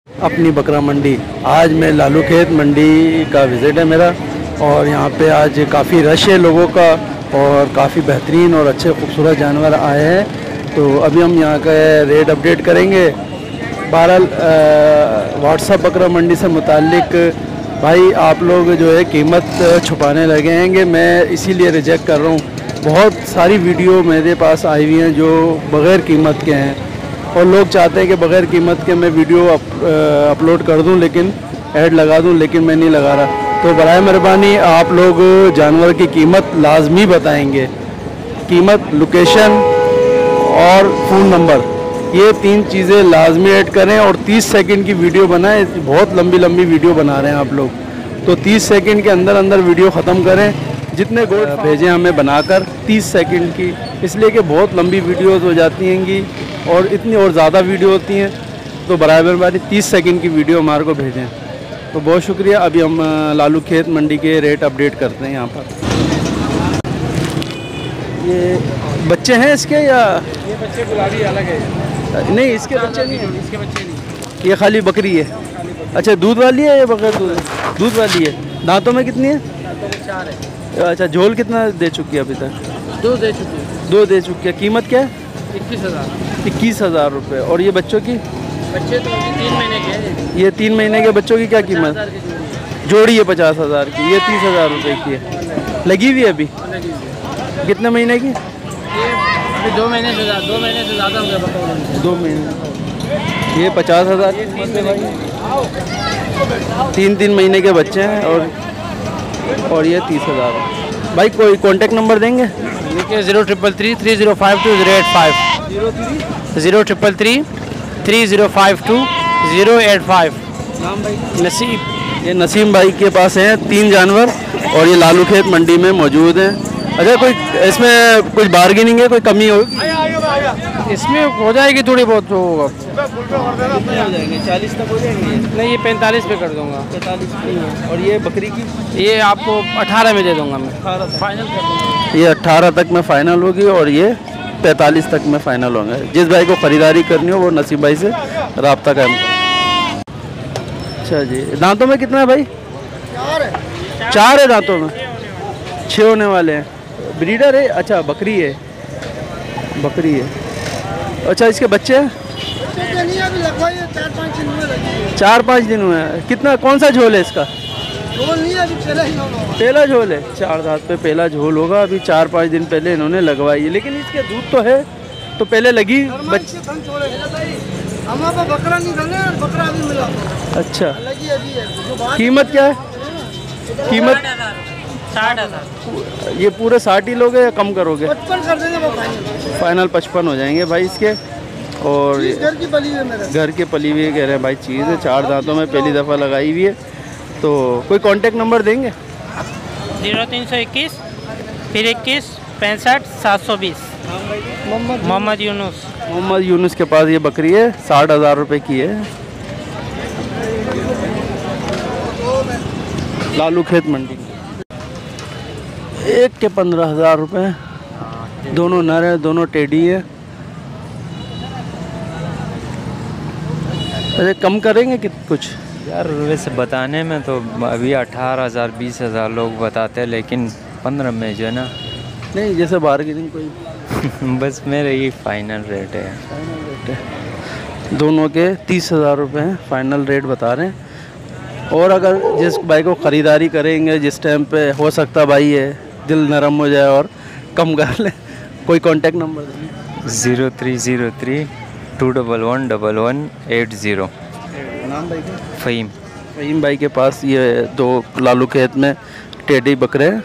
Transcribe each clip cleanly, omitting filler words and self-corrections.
अपनी बकरा मंडी। आज मैं लालू खेत मंडी का विज़िट है मेरा, और यहाँ पे आज काफ़ी रश है लोगों का, और काफ़ी बेहतरीन और अच्छे खूबसूरत जानवर आए हैं। तो अभी हम यहाँ का रेट अपडेट करेंगे। बहरहाल व्हाट्सअप बकरा मंडी से मुतालिक भाई आप लोग जो है कीमत छुपाने लगे हैं, मैं इसीलिए रिजेक्ट कर रहा हूँ। बहुत सारी वीडियो मेरे पास आई हुई हैं जो बग़ैर कीमत के हैं, और लोग चाहते हैं कि बग़ैर कीमत के मैं वीडियो अपलोड कर दूं, लेकिन ऐड लगा दूं, लेकिन मैं नहीं लगा रहा। तो बराए मेहरबानी आप लोग जानवर की कीमत लाजमी बताएंगे। कीमत, लोकेशन और फ़ोन नंबर, ये 3 चीज़ें लाजमी ऐड करें, और 30 सेकंड की वीडियो बनाएं। बहुत लंबी लंबी वीडियो बना रहे हैं आप लोग, तो 30 सेकंड के अंदर अंदर वीडियो ख़त्म करें। जितने गोट भेजें हमें बनाकर 30 सेकंड की, इसलिए कि बहुत लंबी वीडियोस हो जाती हैंगी और इतनी और ज़्यादा वीडियो होती हैं। तो बराबर बारी 30 सेकंड की वीडियो हमारे को भेजें। तो बहुत शुक्रिया। अभी हम लालू खेत मंडी के रेट अपडेट करते हैं यहाँ पर। ये बच्चे हैं इसके, या ये बच्चे गुलाबी अलग है? नहीं, इसके बच्चे नहीं हैं। इसके बच्चे नहीं, ये खाली बकरी है। अच्छा, दूध वाली है या बगैर दूध वाली है? दांतों में कितनी है? दांतों में 4 है। अच्छा, झोल कितना दे चुकी है अभी तक? 2 दे चुकी है। 2 दे चुकी है। कीमत क्या है? 21,000। 21,000 रुपये। और ये बच्चों की? बच्चे तो 3 महीने के हैं। ये 3 महीने के बच्चों की क्या कीमत? 50,000 की जोड़ी है 50,000 की। ये 30,000 रुपये की है। लगी हुई है अभी? कितने महीने की? ये 2 महीने से ज़्यादा हो गया। 2 महीने। ये 50,000 की कीमत है भाई। 3 महीने के बच्चे हैं, और ये 30,000 है। भाई कोई कांटेक्ट नंबर देंगे? देखिए 0333 3052 085 0333 3052 085। नाम भाई? नसीब। ये नसीम भाई के पास हैं 3 जानवर, और ये लालू खेत मंडी में मौजूद हैं। अच्छा, कोई इसमें कुछ बार्गेनिंग है, कोई कमी होगी? इसमें हो जाएगी थोड़ी बहुत, तो होगा। कितने हो जाएंगे? 40 तक हो जाएंगे? नहीं, ये 45 पे कर दूंगा। 45 की। और ये बकरी की? ये आपको 18 में दे दूंगा मैं। 18 फाइनल कर दूंगा। ये 18 तक में फ़ाइनल होगी, और ये 45 तक में फ़ाइनल होंगे। जिस भाई को ख़रीदारी करनी हो वो नसीब भाई से रब्ता कायम करें। अच्छा जी, दांतों में कितना है भाई? 4 है दांतों में। 6 होने वाले हैं। ब्रीडर है? अच्छा, बकरी है। बकरी है। अच्छा, इसके बच्चे हैं? 4-5 दिन हुए हैं। कितना, कौन सा झोल है इसका? पहला झोल है। 4 दांत पे पहला झोल होगा। अभी 4-5 दिन पहले इन्होंने लगवाई है, लेकिन इसके दूध तो है, तो पहले लगी बच्चे। बकरा अभी मिला। अच्छा, कीमत क्या है? कीमत 60,000। ये पूरे 60 ही लोगे या कम करोगे? 55 कर देंगे। फाइनल 55 हो जाएंगे भाई इसके। और घर की पली है मेरे। घर के पली हुई कह रहे हैं भाई, चीज़ है। 4 दांतों में पहली दफ़ा लगाई हुई है। तो कोई कांटेक्ट नंबर देंगे? 0321 फिर 21 65 720। मोहम्मद यूनुस। मोहम्मद यूनुस के पास ये बकरी है, 60,000 रुपये की है। लालू खेत मंडी। एक के 15,000 रुपये। दोनों नर है, दोनों टेडी है। अरे कम करेंगे कि कुछ? यार वैसे बताने में तो अभी 18,000 20,000 लोग बताते हैं, लेकिन 15 में जो है ना। नहीं, जैसे बार्गेनिंग कोई? बस मेरे ये फाइनल रेट है। फाइनल रेट है। दोनों के 30,000 रुपये हैं, फाइनल रेट बता रहे हैं। और अगर जिस भाई को ख़रीदारी करेंगे, जिस टाइम पे हो सकता भाई है दिल नरम हो जाए और कम कर ले, कोई कांटेक्ट नंबर देंगे? 0303 211 1180। नाम भाई का? फ़हीम। फ़हीम भाई के पास ये 2 लालू खेत में टेडी बकरे हैं।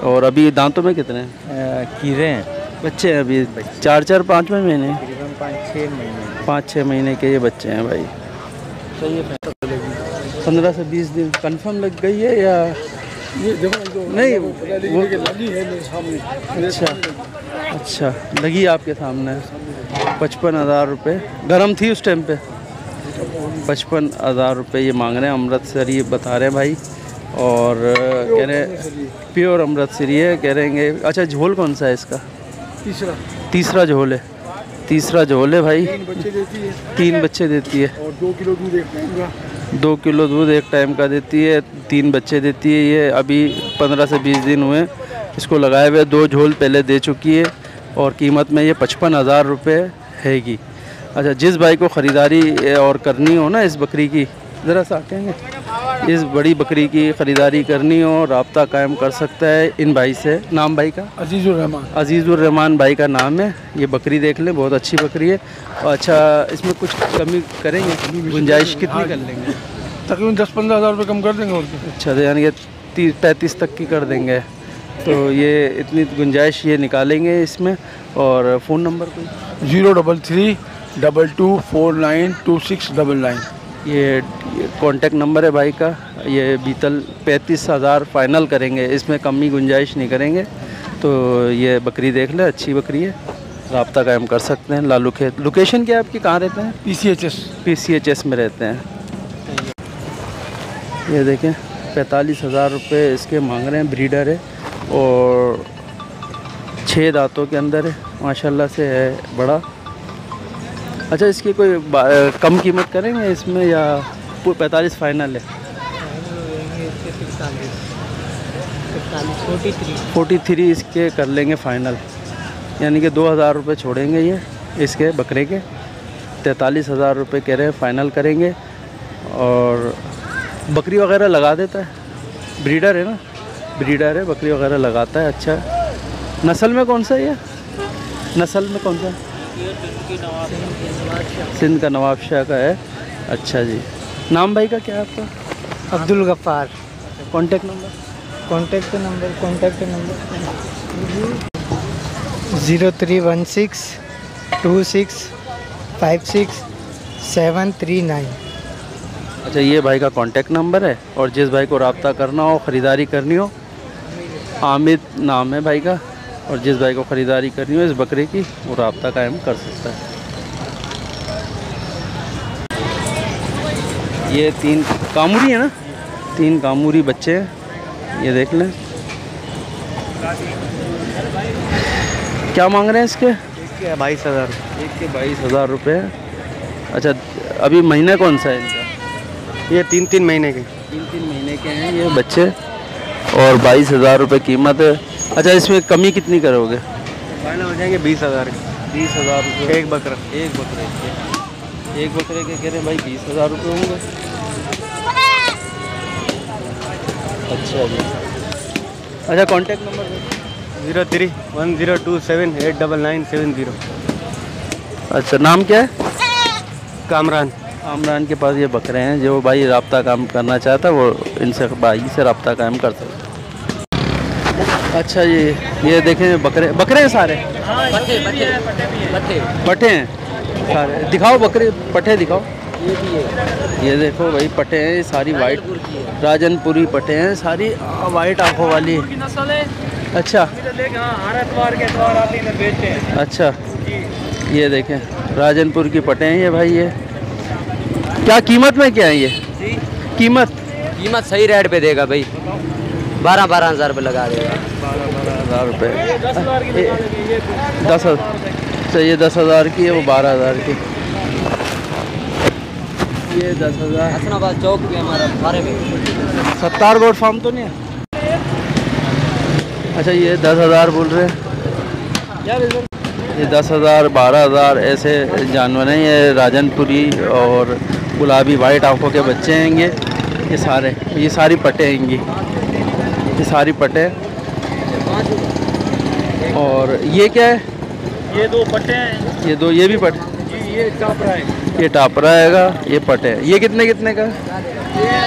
और अभी दांतों में कितने हैं? कीरे हैं। बच्चे हैं अभी 4-5 महीने? 5-6 महीने। 5-6 महीने के ये बच्चे हैं भाई। सही है। 15 से 20 दिन कन्फर्म लग गई है, या ये देखो नहीं वो लगी है मेरे सामने। अच्छा, लगी आपके सामने। 55,000 रुपये। गर्म थी उस टाइम पे? 55,000 रुपये ये मांग रहे हैं। अमृतसरी बता रहे हैं भाई, और कह रहे हैं प्योर अमृतसरी है। कह रहे हैं अच्छा, झोल कौन सा है इसका? तीसरा झोल है। तीसरा झोल है भाई, 3 बच्चे देती है 3 बच्चे देती है और 2 किलो दूध एक टाइम का। 2 किलो दूध एक टाइम का देती है, 3 बच्चे देती है। ये अभी 15 से 20 दिन हुए इसको लगाए हुए, 2 झोल पहले दे चुकी है और कीमत में ये 55,000 रुपये हैगी। अच्छा, जिस भाई को ख़रीदारी और करनी हो ना इस बकरी की, ज़रा सा हटेंगे, इस बड़ी बकरी की ख़रीदारी करनी हो, रब्ता कायम कर सकता है इन भाई से। नाम भाई का? अजीज़ुर्रहमान। अजीज़ुर्रहमान भाई का नाम है। ये बकरी देख लें, बहुत अच्छी बकरी है। और अच्छा, इसमें कुछ कमी करेंगे, गुंजाइश कितनी कर लेंगे? तकरीबन 10-15 हज़ार रुपये कम कर देंगे और क्या। अच्छा, तो यानी कि 35 तक की कर देंगे। तो ये इतनी गुंजाइश ये निकालेंगे इसमें। और फ़ोन नंबर कोई? 03322492699। ये कांटेक्ट नंबर है भाई का। ये बीतल 35,000 फ़ाइनल करेंगे, इसमें कमी गुंजाइश नहीं करेंगे। तो ये बकरी देख ले, अच्छी बकरी है, रब्ता कायम कर सकते हैं। लालू खेत। लोकेशन क्या है आपकी, कहाँ रहते हैं? PCHS में रहते हैं। ये देखें, 45,000 रुपये इसके मांग रहे हैं। ब्रीडर है और 6 दांतों के अंदर है, माशाल्लाह से है बड़ा। अच्छा, इसकी कोई कम कीमत करेंगे इसमें या 45 फाइनल है? 43 इसके कर लेंगे फ़ाइनल, यानी कि 2,000 रुपये छोड़ेंगे ये इसके बकरे के। 43,000 रुपये कह रहे हैं, फ़ाइनल करेंगे। और बकरी वगैरह लगा देता है, ब्रीडर है ना, ब्रीडर है, बकरी वगैरह लगाता है। अच्छा, नस्ल में कौन सा है ये? नस्ल में कौन सा? सिंध का नवाबशाह का है। अच्छा जी। नाम भाई का क्या है आपका? Abdul Ghaffar. Contact number? Contact number 0316265639। अच्छा, ये भाई का कांटेक्ट नंबर है। और जिस भाई को रब्ता करना हो, ख़रीदारी करनी हो, आमिद नाम है भाई का, और जिस भाई को ख़रीदारी करनी हो इस बकरे की, वो रब्ता कायम कर सकता है। ये 3 कामूरी है ना, 3 कामूरी बच्चे हैं, ये देख लें। क्या मांग रहे हैं इसके? 22,000। एक के 22,000 रुपये। अच्छा, अभी महीना कौन सा है इनका? ये 3-3 महीने के। 3-3 महीने के हैं ये बच्चे और 22,000 रुपये कीमत है। अच्छा, इसमें कमी कितनी करोगे? फाइनल हो जाएंगे 20,000 के। 20,000 रुपये एक बकरा। एक बकरे के। एक बकरे के कह रहे हैं भाई 20,000 रुपये होंगे। अच्छा जी। अच्छा, कांटेक्ट नंबर 031027899970। अच्छा, नाम क्या है? कामरान। कामरान के पास ये बकरे हैं, जो भाई रब्ता काम करना चाहता है वो इनसे भाई से रब्ता कायम कर सकता है। अच्छा जी, ये देखें बकरे, बकरे हैं सारे? पट्टे हैं सारे। दिखाओ बकरे, पट्टे दिखाओ। ये देखो भाई, पट्टे हैं सारी वाइट, राजनपुरी पट्टे हैं सारी, वाइट आंखों वाली। अच्छा अच्छा, ये देखें राजनपुर की पट्टे हैं ये भाई। ये क्या कीमत में क्या है ये? कीमत सही रेट पे देगा भाई, 12-12 हज़ार रुपये लगा देगा। 12,000 रुपये। 10,000 चाहिए, 10,000 की है, वो 12,000 की। ये 10,000। हसनाबाद चौक पे हमारा बारे में। सत्तार गोड फार्म तो नहीं है? अच्छा, ये 10,000 बोल रहे हैं। ये 10,000, 12,000 ऐसे जानवर हैं। ये राजनपुरी और गुलाबी वाइट आंखों के बच्चे हैं ये सारे, ये सारी पट्टे हैं ये सारी पट्टे। और ये क्या है? ये 2 पट्टे हैं। ये 2, ये भी पट्टे? ये टापरा है। ये टापरा हैगा, ये पट्टे। ये कितने कितने का? ये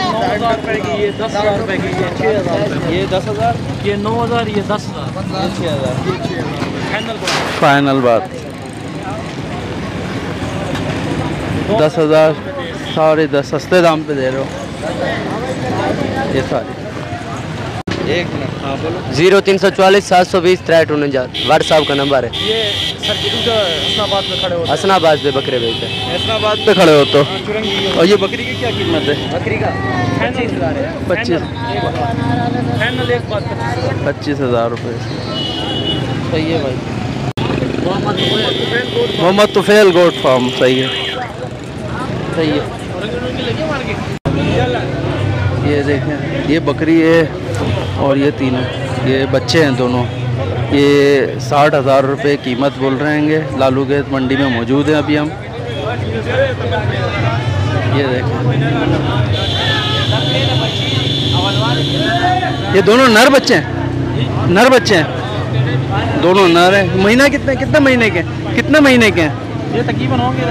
9,000 रुपये की, ये 10,000 रुपये की, ये 6,000। ये 10,000, ये 9,000, ये 10,000, ये 6,000। फाइनल बात 10,000, 10.5 सस्ते दाम पे दे रहे हो ये सारे। एक मिनट, हाँ बोलो। 0344-720-6349 व्हाट्सएप का नंबर है। ये सर्किट हसनाबाद में खड़े होते हसनाबाद पे बकरे बेचते हैं। हैं। हसनाबाद पे खड़े हो तो। और ये बकरी की क्या कीमत है? बकरी का 25,000 है। 25,000 रुपये। सही है भाई। Mohammad Tufail goat farm. सही है, सही है। ये देखें, ये बकरी है और ये तीनों, ये बच्चे हैं दोनों। ये 60,000 रुपये कीमत बोल रहे हैंगे। लालू खेत मंडी में मौजूद हैं अभी हम। ये देखें, ये दोनों नर बच्चे हैं, नर बच्चे हैं, दोनों नर हैं। महीना कितने कितने महीने के, कितने महीने के हैं? ये तकरीबन होंगे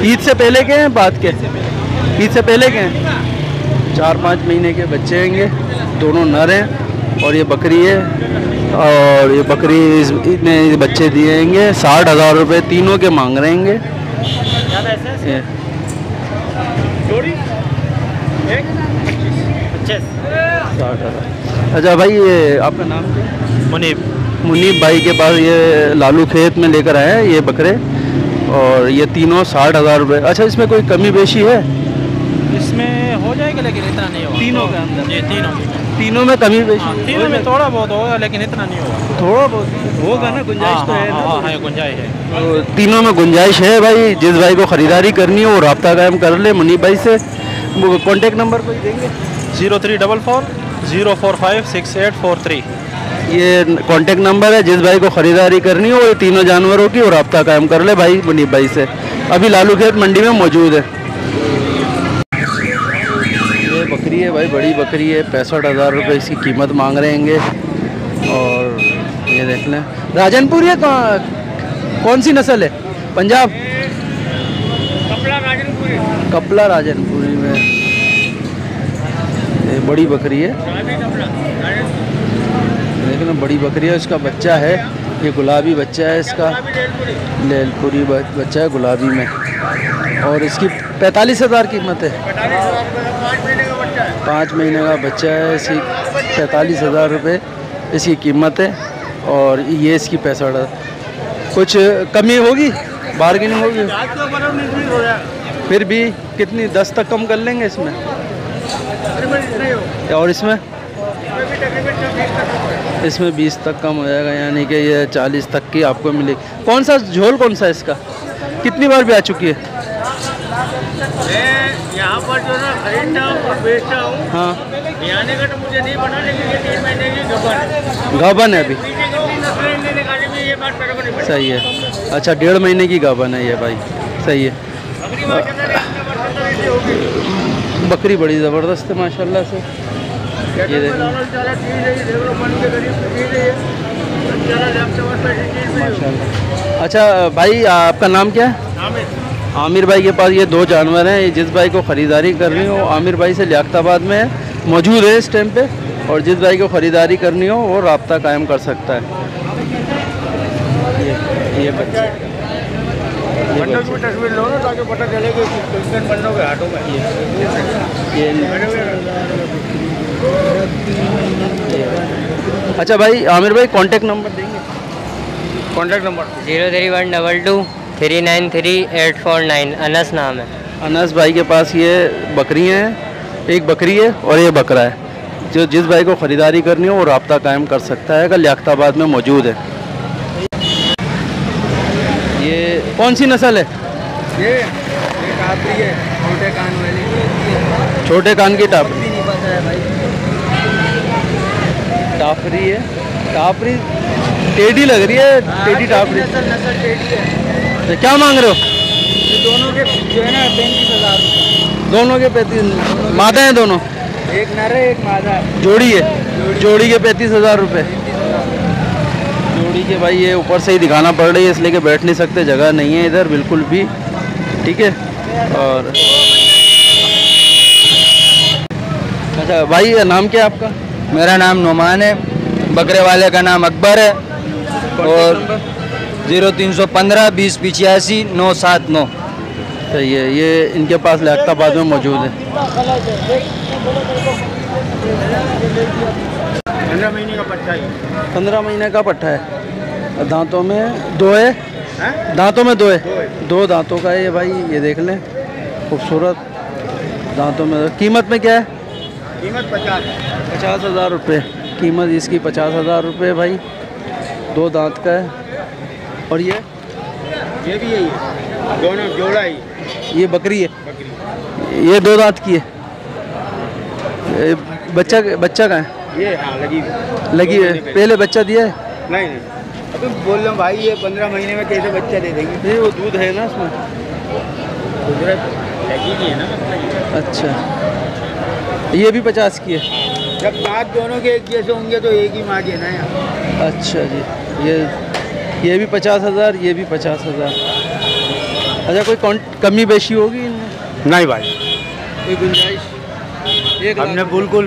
ईद से पहले के हैं, बाद के? ईद से पहले के हैं। 4-5 महीने के बच्चे हैंगे, दोनों नर हैं। और ये बकरी है, और ये बकरी इतने बच्चे दिए हैंगे। 60,000 रुपये तीनों के मांग रहे हैंगे। अच्छा भाई, ये आपका नाम क्या? मुनीब। मुनीब भाई के पास ये लालू खेत में लेकर आए हैं ये बकरे, और ये तीनों 60,000 रुपये। अच्छा, इसमें कोई कमी बेशी है? इसमें हो जाएगा लेकिन इतना नहीं होगा। तीनों के अंदर? ये तीनों में कमी बेशी? तीनों में थोड़ा बहुत होगा लेकिन इतना नहीं होगा। थोड़ा बहुत होगा ना, गुंजाइश तो है ना? हाँ, गुंजाइश है। तो तीनों में गुंजाइश है भाई। जिस भाई को ख़रीदारी करनी हो वो रब्ता कायम कर ले मुनीब भाई से। वो कॉन्टेक्ट नंबर कोई देंगे? 0344 045 6843। ये कॉन्टेक्ट नंबर है। जिस भाई को ख़रीदारी करनी हो ये तीनों जानवरों की, और रब्ता कायम कर ले भाई मुनीब भाई से। अभी लालू खेत मंडी में मौजूद है। ये बकरी है भाई, बड़ी बकरी है। 65,000 रुपये इसकी कीमत मांग रहे हैंगे। और ये देख लें, राजनपुरी है। कौन सी नस्ल है? पंजाब? कपला राजनपुरी में। ये बड़ी बकरी है, देखना बड़ी बकरी है। इसका बच्चा है, ये गुलाबी बच्चा है इसका, लेलपुरी बच्चा है गुलाबी में। और इसकी 45,000 कीमत है। 5 महीने का बच्चा है। इसकी 45,000 रुपये इसकी कीमत है। और ये इसकी 65,000। कुछ कमी होगी, बार्गेनिंग होगी? फिर भी कितनी, 10 तक कम कर लेंगे इसमें? और इसमें 20 तक कम हो जाएगा, यानी कि ये 40 तक की आपको मिलेगी। कौन सा झोल, कौन सा इसका? कितनी बार भी आ चुकी है? यहाँ पर जो ना खरीदता हूँ और बेचता हूँ। हाँ, आने का तो मुझे नहीं पता, लेकिन ये 3 महीने की गबन है। गाभन है अभी? पीछे कितनी नस्लें इनने निकाली भी ये बात मेरे को नहीं पता। सही है। अच्छा, 1.5 महीने की गाभन है ये भाई। सही है। बकरी बड़ी ज़बरदस्त है माशाल्लाह से। ये देखो माशाल्लाह। अच्छा भाई, आपका नाम क्या है? आमिर भाई के पास ये 2 जानवर हैं। जिस भाई को ख़रीदारी करनी हो, आमिर भाई से लियाकताबाद में मौजूद है इस टाइम पे। और जिस भाई को ख़रीदारी करनी हो वो रब्ता कायम कर सकता है। ये बच्चे, बंडों की तस्वीर लो ना ताकि पता चले कि किन बंडों के हाथों में। अच्छा भाई, आमिर भाई कांटेक्ट नंबर देंगे? Contact number 03122 393 849। अनस नाम है। अनस भाई के पास ये बकरियाँ हैं, एक बकरी है और ये बकरा है। जो जिस भाई को ख़रीदारी करनी हो वो रब्ता कायम कर सकता है। कल लियाकताबाद में मौजूद है। ये कौन सी नस्ल है? ये टापरी है, छोटे कान वाली। छोटे कान की टापरी? नहीं पता है भाई। टापरी है, टापरी टेढ़ी लग रही है। टेढ़ी टापरी नस्ल टेढ़ी है। तो क्या मांग रहे हो? ये दोनों के जो है ना 35,000। दोनों के 35? मादा हैं दोनों? एक नर है, एक मादा है। जोड़ी है? जोड़ी के 35,000 रुपये। जोड़ी के भाई ये ऊपर से ही दिखाना पड़ रही है इसलिए कि बैठ नहीं सकते, जगह नहीं है इधर बिल्कुल भी। ठीक है। और अच्छा भाई, नाम क्या है आपका? मेरा नाम नोमान है, बकरे वाले का नाम अकबर है। और 0315 20 85 979। सही है। ये इनके पास लियाकताबाद में मौजूद है। 15 महीने का बच्चा है। 15 महीने का पट्ठा है। दांतों में 2 है? दांतों में 2 है। 2 दांतों का है ये भाई। ये देख लें, खूबसूरत दांतों में। कीमत में क्या है? कीमत 50,000 50,000 रुपये कीमत इसकी। 50,000 रुपये भाई। 2 दांत का है। और ये भी यही है, दोनों जोड़ा ही। ये बकरी है, ये 2 दांत की है। बच्चा का है ये? हाँ, लगी है। पहले बच्चा दिया है? नहीं, अभी बोल रहा हूँ भाई, ये 15 महीने में कैसे बच्चा दे देंगे? नहीं, वो दूध है ना इसमें। लगी नहीं है ना। अच्छा, ये भी 50 की है। जब दांत दोनों के एक जैसे होंगे तो एक ही माँ देना है। अच्छा जी, ये भी 50,000, ये भी 50,000। अच्छा, कोई कमी बेशी होगी इनमें? नहीं भाई, कोई गुंजाइश? हमने बिल्कुल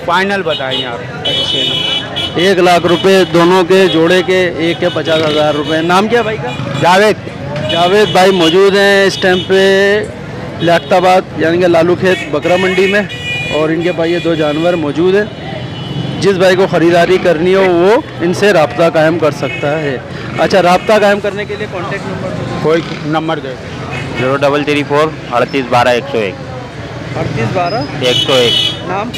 फाइनल बताएंगे आप। अच्छा, 1 लाख रुपए दोनों के जोड़े के, एक के 50,000 रुपये। नाम क्या भाई का? जावेद भाई मौजूद हैं इस टाइम पे लियाकताबाद यानी कि लालू खेत बकरा मंडी में, और इनके पास ये 2 जानवर मौजूद हैं। जिस भाई को ख़रीदारी करनी हो वो इनसे रब्ता कायम कर सकता है। अच्छा, रब्ता कायम करने के लिए कॉन्टेक्ट नंबर? कोई नंबर दे। 0334 38 12 101 38 12 101। नाम?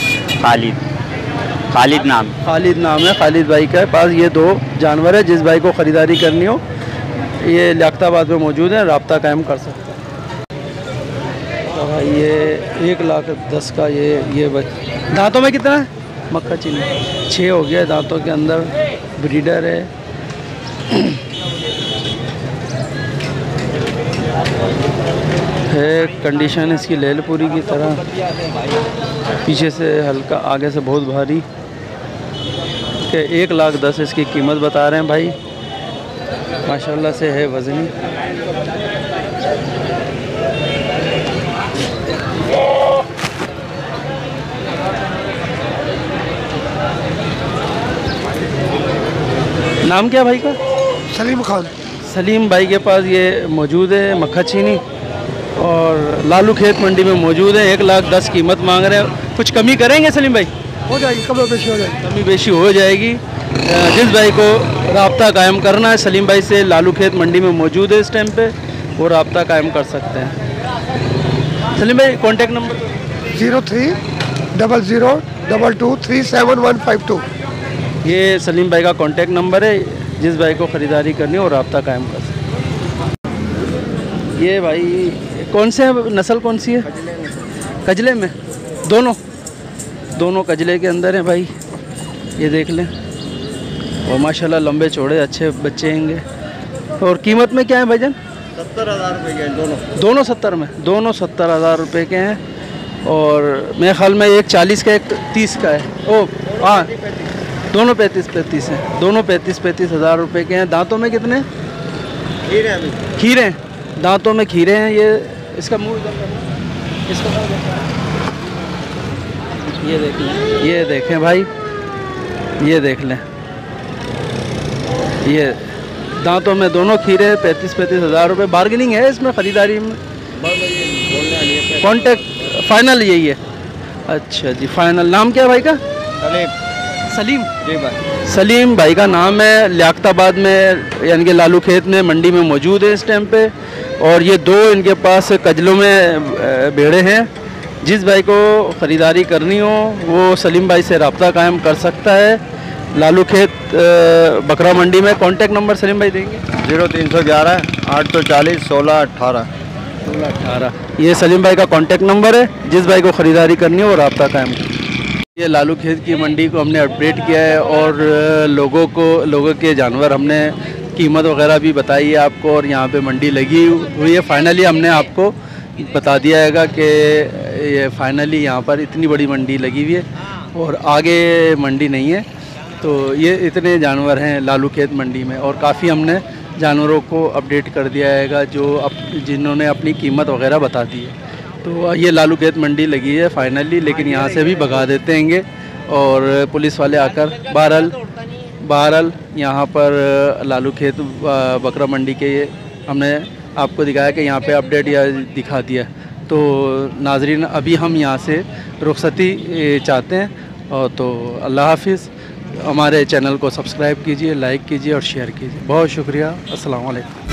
खालिद नाम। खालिद नाम है खालिद भाई के पास ये 2 जानवर है। जिस भाई को ख़रीदारी करनी हो ये लियाकताबाद में मौजूद है, रब्ता कायम कर सकता है। तो भाई ये 1,10,000 का ये दांतों में कितना है? मक्खा चीनी 6 हो गया दांतों के अंदर, ब्रीडर है। कंडीशन इसकी लेलपुरी की तरह, पीछे से हल्का, आगे से बहुत भारी। 1,10,000 इसकी कीमत बता रहे हैं भाई। माशाल्लाह से है वज़नी। नाम क्या भाई का? सलीम खान। सलीम भाई के पास ये मौजूद है मक्खा चीनी, और लालू खेत मंडी में मौजूद है। 1,10,000 कीमत मांग रहे हैं। कुछ कमी करेंगे सलीम भाई? हो जाएगी, कम बेशी हो जाएगी। कमी बेशी हो जाएगी। जिस भाई को रब्ता कायम करना है सलीम भाई से, लालू खेत मंडी में मौजूद है इस टाइम पे, वो रब्ता कायम कर सकते हैं। सलीम भाई कॉन्टेक्ट नंबर? 030022375152। ये सलीम भाई का कॉन्टेक्ट नंबर है। जिस भाई को ख़रीदारी करनी हो रब्ता कायम कर सकते। ये भाई कौन से नस्ल कौन सी है? कजले में दोनों कजले के अंदर हैं भाई। ये देख लें, और माशाल्लाह लंबे चौड़े अच्छे बच्चे होंगे। और कीमत में क्या है भाईजान? 70,000 रुपये के दोनों 70 में, दोनों 70,000 रुपये के हैं। और मेरे ख्याल में एक 40 का, एक 30 का है। ओ हाँ, दोनों 35 हैं। दोनों 35,000 रुपये के हैं। दांतों में कितने? खीरे हैं, दांतों में खीरे हैं। ये इसका मुँह इसका ये देख लें, ये देखें भाई, ये देख लें, ये दांतों में दोनों खीरे 35,000 रुपये। बार्गेनिंग है इसमें, ख़रीदारी में कॉन्टेक्ट फाइनल यही है। अच्छा जी, फाइनल। नाम क्या है भाई का? सलीम जी भाई। सलीम भाई का नाम है। लियाकताबाद में यानी कि लालू खेत में मंडी में मौजूद है इस टाइम पे। और ये 2 इनके पास कजलों में भेड़े हैं। जिस भाई को ख़रीदारी करनी हो वो सलीम भाई से रब्ता कायम कर सकता है लालू खेत बकरा मंडी में। कॉन्टेक्ट नंबर सलीम भाई देंगे? 0311 840 1618। ये सलीम भाई का कॉन्टेक्ट नंबर है। जिस भाई को ख़रीदारी करनी हो वो रब्ता कायम करें। ये लालू खेत की मंडी को हमने अपडेट किया है, और लोगों के जानवर हमने कीमत वगैरह भी बताई है आपको, और यहाँ पे मंडी लगी हुई है। फाइनली हमने आपको बता दिया है कि ये फाइनली यहाँ पर इतनी बड़ी मंडी लगी हुई है और आगे मंडी नहीं है। तो ये इतने जानवर हैं लालू खेत मंडी में, और काफ़ी हमने जानवरों को अपडेट कर दिया है जो जिन्होंने अपनी कीमत वगैरह बता दी है। तो ये लालू खेत मंडी लगी है फाइनली, लेकिन यहाँ से भी भगा देते हैंगे और पुलिस वाले आकर बहरहाल यहाँ पर लालू खेत बकरा मंडी के हमने आपको दिखाया कि यहाँ पे अपडेट या दिखा दिया। तो नाजरीन, अभी हम यहाँ से रुखसती चाहते हैं, और तो अल्लाह हाफिज़। हमारे चैनल को सब्सक्राइब कीजिए, लाइक कीजिए और शेयर कीजिए। बहुत शुक्रिया। अस्सलाम वालेकुम।